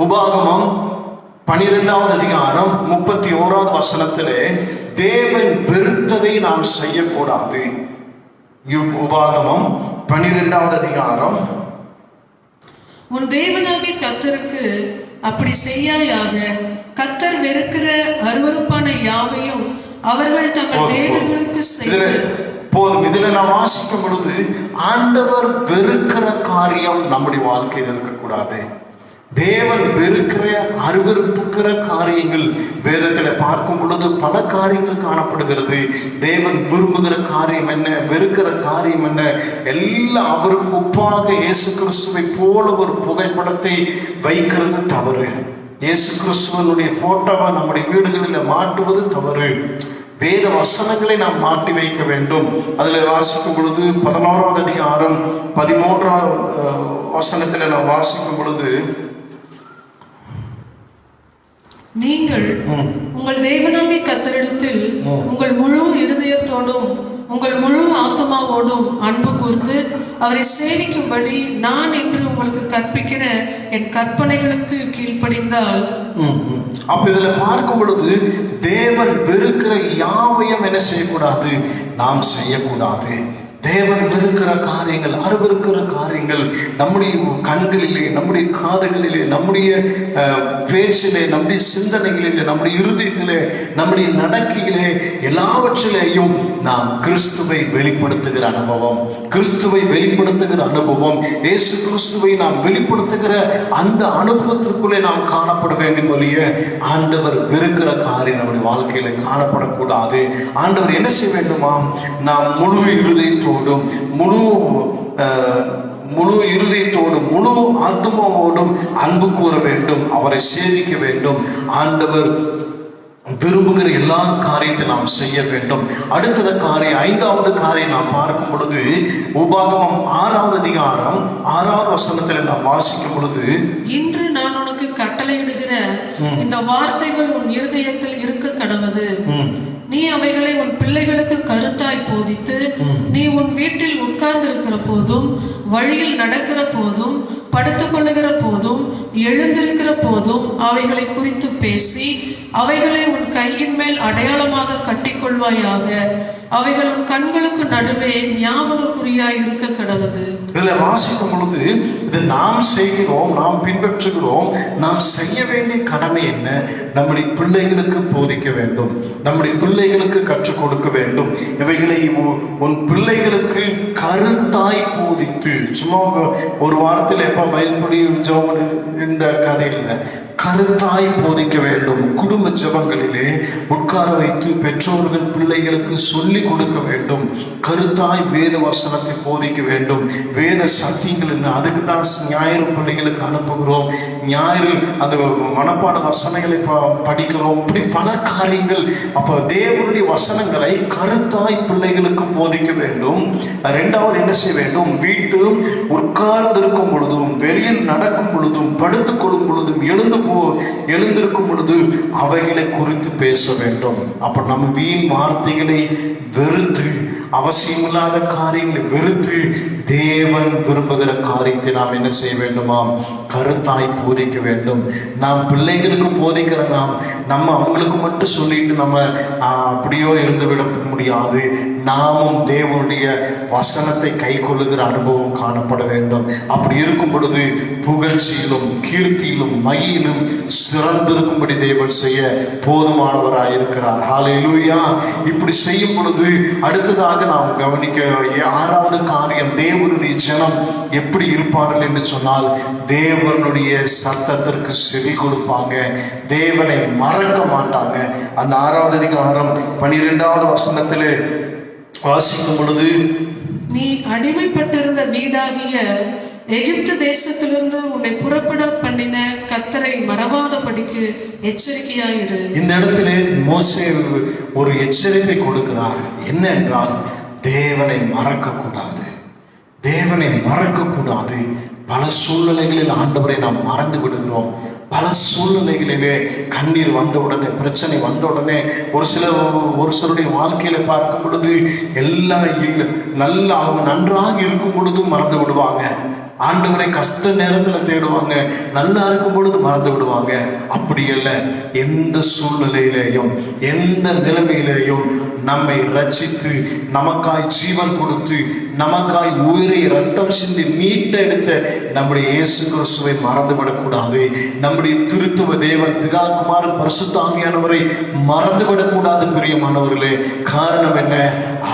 உபாகமம் 12வது அதிகாரம் 31வது வசனத்திலே, தேவன் வெறுத்ததை நாம் செய்யக்கூடாது. உபாகமம் 12வது அதிகாரம், உன் தேவனாகிய கர்த்தருக்கு அப்படி செய்யாயாக, கர்த்தர் வெறுக்கிற அருவருப்பான யாவையும் அவர்கள் தங்கள் தேவர்களுக்கு செய்ய போதும். இதுல நாம் வாசிக்கும் பொழுது, ஆண்டவர் வெறுக்கிற காரியம் நம்முடைய வாழ்க்கையில் இருக்கக்கூடாது. தேவன் வெறுக்கிற, அருவருப்புக்கிற காரியங்கள் வேதத்துல பார்க்கும் பொழுது பல காரியங்கள் காணப்படுகிறது. தேவன் விரும்புகிற காரியம் என்ன, வெறுக்கிற காரியம் என்ன, எல்லாம் அவருக்கு ஒப்பாக இயேசு கிறிஸ்துவை போல ஒரு புகைப்படத்தை வைக்கிறது தவறு. இயேசு கிறிஸ்துவனுடைய போட்டோவை நம்முடைய வீடுகளில் மாட்டுவது தவறு. வேத வசனங்களை நாம் மாட்டி வைக்க வேண்டும். அதுல வாசிக்கும் பொழுது 11வது அதிகாரம் 13வது வசனத்துல நாம் வாசிக்கும் பொழுது, நீங்கள் உங்கள் தேவனாகிய கர்த்தரிடத்தில் உங்கள் முழு இருதயத்தோடும் இருதயத்தோடும் உங்கள் முழு ஆத்மாவோடும் அன்பு கூர்ந்து அவரை சேவிக்கும்படி நான் இன்று உங்களுக்கு கற்பிக்கிற என் கற்பனைகளுக்கு கீழ்ப்படிந்தால். அப்ப இதுல பார்க்கும் பொழுது தேவன் வெறுக்கிற யாவையும் என்ன செய்யக்கூடாது, நாம் செய்யக்கூடாது. தேவன் வெறுக்கிற காரியங்கள், அருவருக்கிற காரியங்கள் நம்முடைய கண்களிலே, நம்முடைய காதுகளிலே, நம்முடைய பேச்சிலே, நம்முடைய சிந்தனைகளிலே, நம்முடைய இருதயத்திலே, நம்முடைய நடக்கையிலே, எல்லாவற்றிலேயும் நாம் கிறிஸ்துவை வெளிப்படுத்துகிற அனுபவம், கிறிஸ்துவை வெளிப்படுத்துகிற அனுபவம், இயேசு கிறிஸ்துவை நாம் வெளிப்படுத்துகிற அந்த அனுபவத்திற்குள்ளே நாம் காணப்பட வேண்டும். வழிய ஆண்டவர் வெறுக்கிற காரியம் நம்முடைய வாழ்க்கையில காணப்படக்கூடாது. ஆண்டவர் என்ன செய்ய வேண்டுமா, நாம் முழு இருதயத்தோடும் முழு இருதயத்தோடும் முழு ஆத்மாவோடும் அன்பு கூற வேண்டும், அவரை சேவிக்க வேண்டும். ஆண்டவர் விரும்புகிற எல்லா காரியத்தை நாம் செய்ய வேண்டும். அடுத்தது காரியம், 5வது காரியம் நாம் பார்க்கும் பொழுது உபாகமம் 6வது அதிகாரம் 6வது வசனத்தில் நாம் வாசிக்கும் பொழுது, இன்று நான் உனக்கு கட்டளையிடுகிற இந்த வார்த்தைகள் உன் இருதயத்தில் இருக்க கடவது. நீ அவைகளை உன் பிள்ளைகளுக்கு கருத்தாய் போதித்து, நீ உன் வீட்டில் உட்கார்ந்து இருக்கிற போதும், வழியில் நடக்கிற போதும், படுத்துக் கொள்ளுகிற போதும், எழுந்திருக்கிற போதும் அவைகளை குறித்து பேசி அவைகளை உன் கையின் மேல் அடையாளமாக கட்டிக்கொள்வாயாக. அவைகள் உன் கண்களுக்கு நடுவே ஞாபக குறியாய் இருக்க கடவுது. இதுல வாசிக்கும் பொழுது இது நாம் செய்கிறோம், நாம் பின்பற்றுகிறோம். நாம் செய்ய வேண்டிய கடமை என்ன? நம்முடைய பிள்ளைகளுக்கு போதிக்க வேண்டும், நம்முடைய பிள்ளைகளுக்கு கற்றுக் கொடுக்க வேண்டும். இவைகளை உன் பிள்ளைகளுக்கு கருத்தாய் போதித்து, சும்மா ஒரு வாரத்தில் எப்ப பயன்படி இந்த கதையில் கருத்தாய் போதிக்க வேண்டும். குடும்ப ஜெபங்களிலே உட்கார வைத்து பெற்றோர்கள் பிள்ளைகளுக்கு சொல்லி கொடுக்க வேண்டும். கருத்தாய் வேத வசனத்தை போதிக்க வேண்டும். வேத சத்தியங்கள் என்ன, அதுக்கு தான் ஞாயிறு பிள்ளைகளுக்கு அனுப்புகிறோம். ஞாயிறு அந்த மனப்பாட வசனங்களை படிக்கிறோம். இப்படி பல காரியங்கள். அப்ப தேவனுடைய வசனங்களை கருத்தாய் பிள்ளைகளுக்கு போதிக்க வேண்டும். 2வது என்ன செய்ய வேண்டும், வீட்டிலும் உட்கார்ந்திருக்கும் பொழுதும், வெளியில் நடக்கும் பொழுதும், படுத்துக் கொள்ளும் பொழுதும், எழுந்திருக்கும் பொழுது அவைகளை குறித்து பேச வேண்டும். அப்ப நம்ம வீண் வார்த்தைகளை வெறுத்து, அவசியமில்லாத காரியங்களை வெறுத்து, தேவன் விரும்புகிற காரியத்தை நாம் என்ன செய்ய வேண்டுமாம், கருத்தாய் போதிக்க வேண்டும். நாம் பிள்ளைகளுக்கு போதிக்கிற நம்ம அவங்களுக்கு மட்டும் சொல்லிட்டு நம்ம அப்படியோ இருந்து விட முடியாது. நாமும் தேவனுடைய வசனத்தை கை கொள்ளுகிற அனுபவம் காணப்பட வேண்டும். அப்படி இருக்கும் பொழுது புகழ்ச்சியிலும் கீர்த்தியிலும் மகியிலும் சிறந்திருக்கும்படி தேவன் செய்ய போதுமானவராய் இருக்கிறார். ஹல்லேலூயா. இப்படி செய்யும் பொழுது அடுத்ததாக நாம் கவனிக்க 6வது காரியம், தேவனுடைய ஜனம் எப்படி இருப்பார்கள் என்று சொன்னால், தேவனுடைய சத்தத்திற்கு செவி கொடுப்பாங்க, தேவனை மறக்க மாட்டாங்க. அந்த 6வது அதிகாரம் 12வது வசனத்திலே வாசிக்கும் பொழுது, நீ அடிமைப்பட்டிருந்த வீடாகிய எகிப்து தேசத்திலிருந்து உன்னை புறப்பட பண்ணின கர்த்தரை மறவாதபடிக்கு எச்சரிக்கையாயிரு. இந்த இடத்திலே மோசே ஒரு எச்சரிக்கை கொடுக்கிறார். என்ன என்றால், தேவனை மறக்க கூடாது, தேவனை மறக்க கூடாது. பல சூழ்நிலைகளில் ஆண்டவரை நாம் மறந்து விடுகிறோம். பல சூழ்நிலைகளிலே கண்ணீர் வந்த உடனே, பிரச்சனை வந்த உடனே, ஒரு சிலருடைய வாழ்க்கையில பார்க்கும் பொழுது எல்லாம் நல்ல அவங்க நன்றாக இருக்கும் பொழுது மறந்து விடுவாங்க. ஆண்டவரை கஷ்ட நேரத்துல தேடுவாங்க, நல்லா இருக்கும் பொழுது மறந்து விடுவாங்க. அப்படி அல்ல, எந்த சூழ்நிலையிலேயும் எந்த நிலைமையிலேயும் நம்மை ரட்சித்து நமக்காய் ஜீவன் கொடுத்து நமக்காய் உயிரை ரத்தம் சிந்தி மீட்டெடுத்த நம்முடைய இயேசு கிறிஸ்துவை மறந்துவிடக்கூடாது. நம்முடைய திருத்துவ தேவன் பிதா குமாரன் பரிசுத்த ஆவியானவரை மறந்துவிடக்கூடாது. பிரியமானவர்களே, காரணம் என்ன?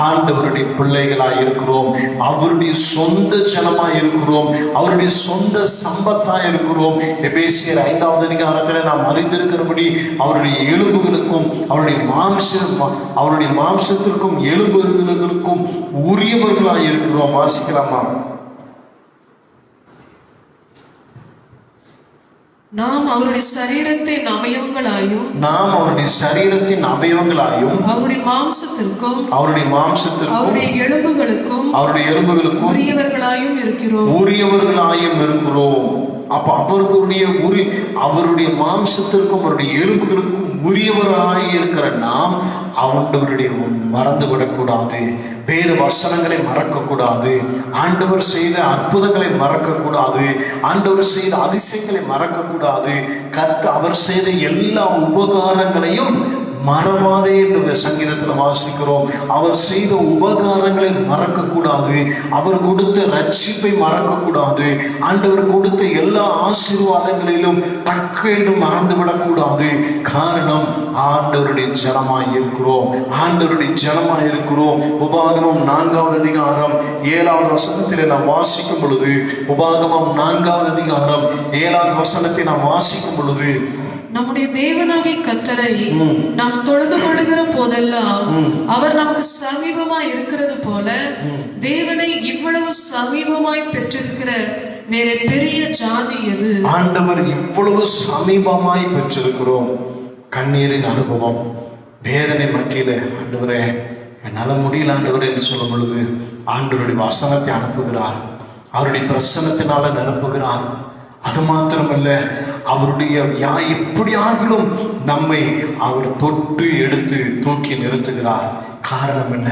ஆண்டவருடைய பிள்ளைகளாய் இருக்கிறோம், அவருடைய சொந்த ஜனமாய் இருக்கிறோம், அவருடைய சொந்த சம்பத்தாய் இருக்கிறோம். எபேசியர் 5வது அதிகாரத்தில் நாம் அறிந்திருக்கிறபடி அவருடைய எலும்புகளுக்கும் அவருடைய மாம்சத்திற்கும் எலும்புகளுக்கும் உரியவர்களாய் இருக்கிறோம். வாசிக்கலாமா? நாம் அவருடைய சரீரத்தின் அவயவங்களாயும் அவருடைய மாம்சத்திற்கும் அவருடைய எலும்புகளுக்கும் உரியவர்களாயும் இருக்கிறோம். அப்ப அவருடைய மாம்சத்திற்கும் அவருடைய எலும்புகளுக்கும் உரியவராய் இருக்கிற நாம் ஆண்டவருடைய மறந்து விடக்கூடாது. வேத வசனங்களை மறக்க கூடாது. ஆண்டவர் செய்த அற்புதங்களை மறக்க கூடாது. ஆண்டவர் செய்த அதிசயங்களை மறக்க கூடாது. அவர் செய்த எல்லா உபகாரங்களையும் மறவாதே என்று சங்கீதத்தில் வாசிக்கிறோம். அவர் செய்த உபகாரங்களை மறக்க கூடாது. அவர் கொடுத்த ரட்சிப்பை மறக்க கூடாது. ஆண்டவர் கொடுத்த எல்லா ஆசீர்வாதங்களிலும் தக்க என்று மறந்துவிடக் கூடாது. காரணம், ஆண்டவருடைய ஜனமாய் இருக்கிறோம். ஆண்டவருடைய ஜனமாய் இருக்கிறோம். உபாகமம் 4வது அதிகாரம் 7வது வசனத்தில் நாம் வாசிக்கும் பொழுது, உபாகமம் 4வது அதிகாரம் 7வது வசனத்தை நாம் வாசிக்கும் பொழுது, நம்முடைய தேவனாகிய கர்த்தரை நாம் தொழுது கொள்ளுகிற போதெல்லாம் அவர் நமக்கு சமீபமாய் இருக்கிறது போல, தேவனை இவ்வளவு சமீபமாய் பெற்றிருக்கிற வேற பெரிய ஜாதி எது? ஆண்டவர் இவ்வளவு சமீபமாய் பெற்றிருக்கிறோம். கண்ணீரின் அனுபவம், வேதனை மத்தியில, ஆண்டவரே என்னால முடியல ஆண்டவரே என்று சொல்லும் பொழுது ஆண்டவருடைய வசனத்தை அனுப்புகிறார். அவருடைய பிரசன்னத்தினால நிரப்புகிறார். அது மாத்திரமல்ல, அவருடைய எப்படியாகிலும் நம்மை அவர் தொட்டு எடுத்து தூக்கி நிறுத்துகிறார். காரணம் என்ன?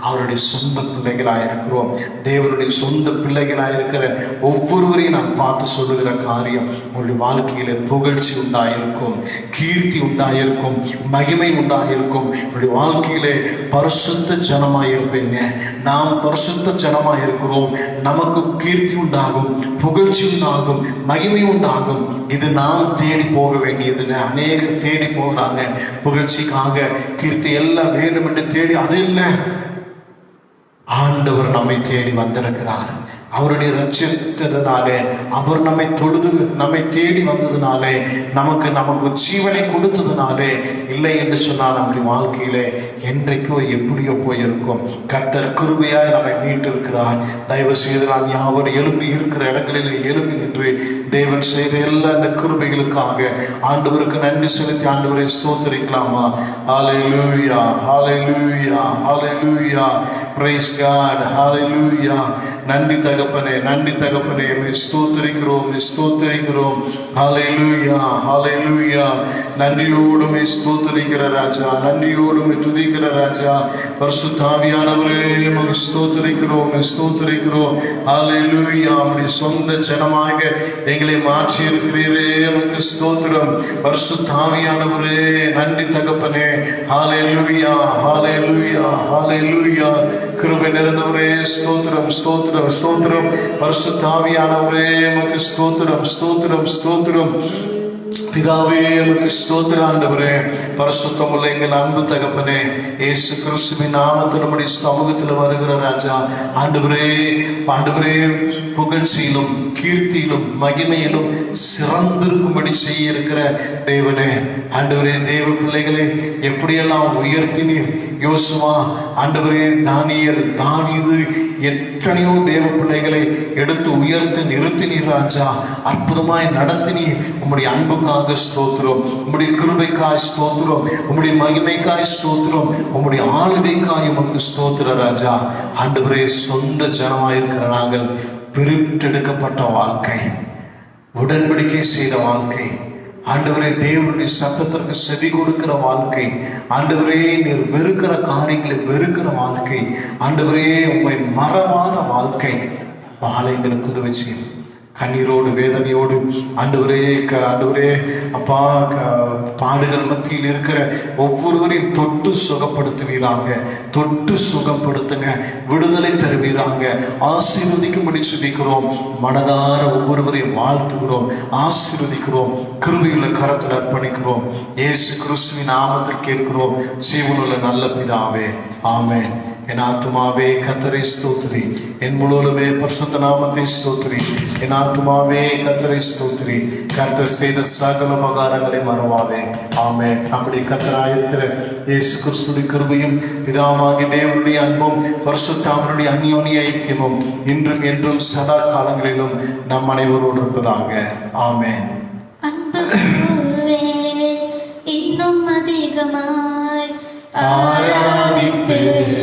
அவருடைய சொந்த பிள்ளைகளாயிருக்கிறோம். தேவனுடைய சொந்த பிள்ளைகளாயிருக்கிற ஒவ்வொருவரையும் நான் பார்த்து சொல்லுகிற காரியம், உங்களுடைய வாழ்க்கையில புகழ்ச்சி உண்டாயிருக்கும், கீர்த்தி உண்டாயிருக்கும், மகிமை உண்டாயிருக்கும். உங்களுடைய வாழ்க்கையிலே பரிசுத்த ஜனமாயிருப்பீங்க. நாம் பரிசுத்த ஜனமாயிருக்கிறோம். நமக்கு கீர்த்தி உண்டாகும், புகழ்ச்சி உண்டாகும், மகிமை உண்டாகும். இது நாம் தேடி போக வேண்டியதில்லை. அநேகர் தேடி போகிறாங்க புகழ்ச்சிக்காக, கீர்த்தி எல்லாம் வேண்டும் என்று தேடி. அது இல்லை, ஆண்டவர் நம்மை தேடி வந்திருக்கிறார். அவருடைய ரட்சித்ததினாலே, அவர் நம்மை தேடி வந்ததினாலே, நமக்கு ஜீவனை கொடுத்ததினாலே, இல்லை என்று சொன்னால் நம்முடைய வாழ்க்கையிலே என்றைக்கோ எப்படியோ போயிருக்கும். கர்த்தர் கிருபையாய் நம்மை மீட்டிருக்கிறார். தயவு செய்து நான் யாவர் எழும்பி இருக்கிற இடங்களிலே எழும்பி நின்று தேவன் செய்த எல்லா இந்த கிருபைகளுக்காக ஆண்டவருக்கு நன்றி செலுத்தி ஆண்டவரை ஸ்தோத்திரிக்கலாமா? ஹல்லேலூயா, ஹல்லேலூயா, ஹல்லேலூயா, பிரைஸ் காட், ஹல்லேலூயா. நன்றி தகப்பனே, நன்றி தகப்பனே, ஸ்தோத்திரிக்கிறோம், ஸ்தோத்திரிக்கிறோம். ஹல்லேலூயா, ஹல்லேலூயா. நன்றியோடு ஸ்தோத்திரிக்கிற ராஜா, நன்றியோடு துதிக்கிற ராஜா, பரிசுத்த ஆவியானவரே உம்மை ஸ்தோத்திரிக்கிறோம், ஸ்தோத்திரிக்கிறோம். ஹல்லேலூயா. உம்முடைய சொந்த ஜனமாக எங்களை மாற்றி இருக்கிறீரே, உமக்கு ஸ்தோத்திரம். பரிசுத்த ஆவியானவரே நன்றி தகப்பனே. ஹல்லேலூயா, ஹல்லேலூயா, ஹல்லேலூயா. கிருபை நிறைந்தவரே ஸ்தோத்திரம், ஸ்தோத்திரம், ஸ்தோத்திரம். பரிசுத்த ஆவியானவரே உமக்கு ஸ்தோத்திரம், ஸ்தோத்திரம், ஸ்தோத்திரம். பிதாவே உமக்கு ஸ்தோத்திரம் ஆண்டவரே. பரிசுத்தமுள்ள எங்கள் அன்பு தகப்பனே, இயேசு கிறிஸ்துவின் நாமத்தில் நம்முடைய சமூகத்தில் வருகிற ராஜா, ஆண்டவரே, ஆண்டவரே, புகழ்ச்சியிலும் கீர்த்தியிலும் மகிமையிலும் சிறந்திருக்கும்படி செய்ய இருக்கிற தேவனே, ஆண்டவரே, தேவ பிள்ளைகளை எப்படியெல்லாம் உயர்த்தினீர். யோசுவா, ஆண்டவரே, தானியேல், தாவீது, எத்தனையோ தேவ பிள்ளைகளை எடுத்து உயர்த்தி நிறுத்தினீர் ராஜா. அற்புதமாய் நடத்தினீர். உம்முடைய அன்புக்காக ஸ்தோத்திரம், உம்முடைய கிருபைக்காய் ஸ்தோத்திரம், உம்முடைய மகிமைக்காய் ஸ்தோத்திரம், உம்முடைய ஆளுகைக்காய் உமக்கு ஸ்தோத்திர ராஜா. ஆண்டவரே, சொந்த ஜனமாயிருக்கிற நாங்கள் பிரித்தெடுக்கப்பட்ட வாழ்க்கை, உடன்படிக்கை செய்த வாழ்க்கை, ஆண்டவரே, தேவனுடைய சத்தத்திற்கு செவி கொடுக்கிற வாழ்க்கை, ஆண்டவரே, நீர் வெறுக்கிற காரியங்களை வெறுக்கிற வாழ்க்கை, ஆண்டவரே, உம்மை மறவாத வாழ்க்கை, ஆலயங்களுக்கு உதவி செய்யும். கண்ணீரோடு வேதனையோடு ஆண்டவரே, ஆண்டவரே அப்பா, பாடுகள் மத்தியில் இருக்கிற ஒவ்வொருவரையும் தொட்டு சுகப்படுத்துவீராங்க, தொட்டு சுகப்படுத்துங்க, விடுதலை தருவீராங்க, ஆசீர்வதிக்கும்படி சுதிக்கிறோம். மனதார ஒவ்வொருவரையும் வாழ்த்துகிறோம், ஆசீர்வதிக்கிறோம், கிருபையுள்ள கரத்தில் அர்ப்பணிக்கிறோம். இயேசு கிறிஸ்துவின் நாமத்தில் கேட்கிறோம் ஜீவனுள்ள நல்ல பிதாவே, ஆமென். என் ஆத்துமாவே கர்த்தரை ஸ்தோத்திரி, என் முழுவதுமே பரிசுத்த நாமத்தை ஸ்தோத்திரி. என் ஆத்துமாவே கர்த்தரை ஸ்தோத்திரி, கர்த்தர் செய்த சகல உபகாரங்களை மறவாதே. ஆமென். நம்முடைய கர்த்தராயிருக்கிற இயேசு கிறிஸ்துவின் கிருபையும் பிதாவாகிய தேவனுடைய அன்பும் பரிசுத்தாவினுடைய அந்யோன்ய ஐக்கியமும் இன்றும் என்றும் சதா காலங்களிலும் நம் அனைவரோடு இருப்பதாக. ஆமென். இன்னும் அதிகமாய் ஆராதிப்பேன்